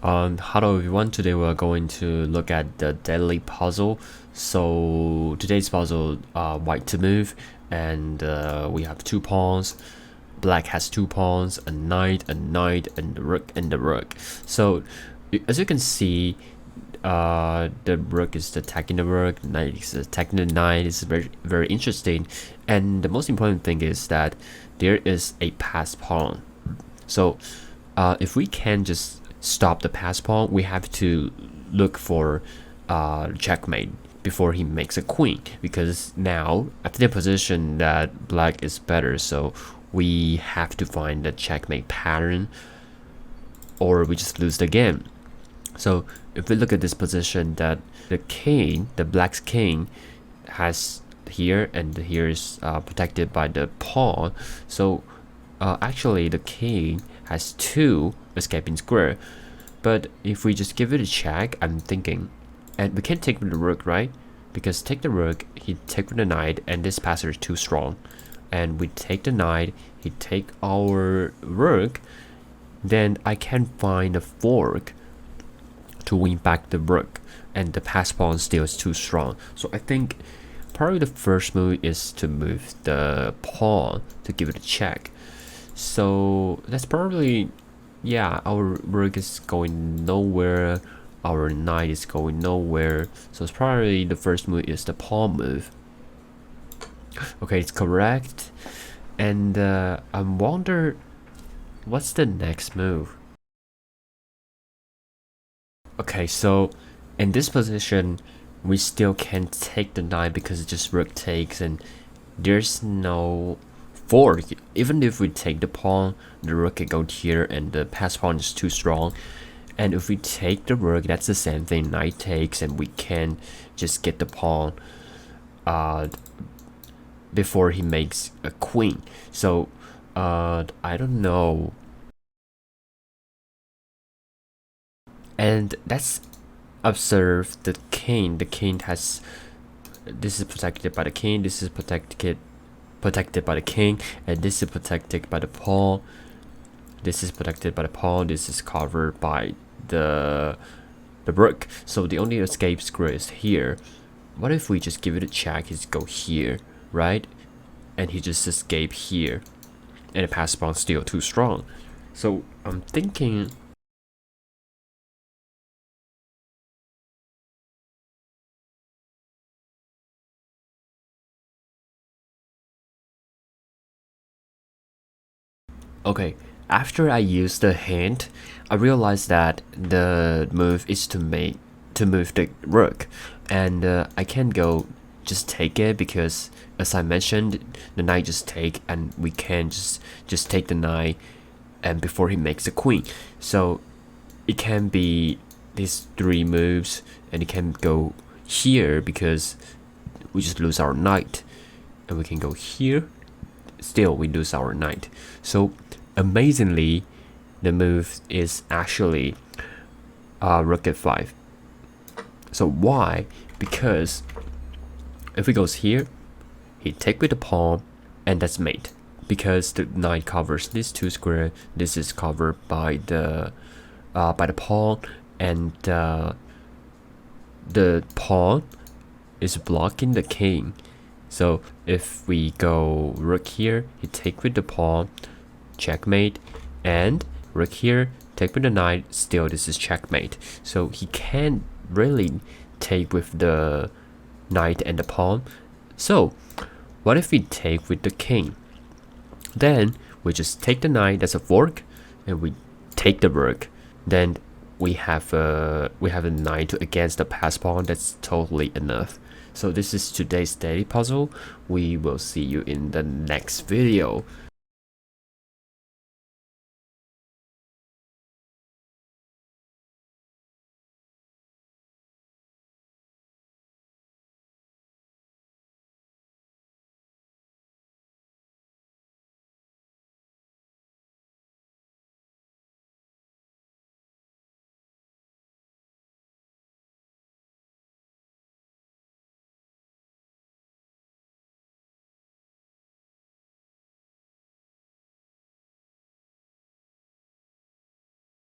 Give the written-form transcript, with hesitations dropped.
Hello everyone, today we're going to look at the daily puzzle. So today's puzzle, white to move, and we have 2 pawns. Black has 2 pawns, a knight, and the rook, and the rook. So as you can see, the rook is attacking the rook, the knight is attacking the knight. It's very interesting, and the most important thing is that there is a passed pawn. So if we can just stop the pass pawn, we have to look for checkmate before he makes a queen, because now after the position that black is better, so we have to find the checkmate pattern or we just lose the game. So if we look at this position, that the king, the black's king, has here, and here is protected by the pawn. So actually the king has 2 escaping square, but if we just give it a check, I'm thinking, and we can't take with the rook, right? Because take the rook, he take with the knight, and this passer is too strong, and we take the knight, he take our rook, then I can find a fork to win back the rook, and the pass pawn still is too strong. So I think probably the first move is to move the pawn to give it a check. So that's probably, yeah, our rook is going nowhere, our knight is going nowhere, so it's probably the first move is the pawn move. Okay, it's correct. And I wonder what's the next move. Okay, so in this position we still can't take the knight because it just rook takes, and there's no fork. Even if we take the pawn, the rook can go here, and the pass pawn is too strong. And if we take the rook, that's the same thing, knight takes, and we can just get the pawn before he makes a queen. So I don't know. And let's observe the king. The king has, this is protected by the king, this is protected by the king, and this is protected by the pawn. This is protected by the pawn. This is covered by the rook. So the only escape square is here. What if we just give it a check? He's go here, right? And he just escape here, and the pass pawn still too strong. So I'm thinking, okay, after I use the hint, I realized that the move is to move the rook, and I can go just take it, because as I mentioned, the knight just take, and we can just take the knight, and before he makes a queen. So it can be these 3 moves, and it can go here because we just lose our knight, and we can go here, still we lose our knight. So amazingly, the move is actually rook f5. So why? Because if he goes here, he take with the pawn, and that's mate, because the knight covers these 2 square. This is covered by the pawn, and the pawn is blocking the king. So if we go rook here, he take with the pawn, checkmate, and rook here, take with the knight, still this is checkmate. So he can't really take with the knight and the pawn. So what if we take with the king? Then we just take the knight, that's a fork, and we take the rook. Then we have a knight against the pass pawn. That's totally enough. So this is today's daily puzzle. We will see you in the next video.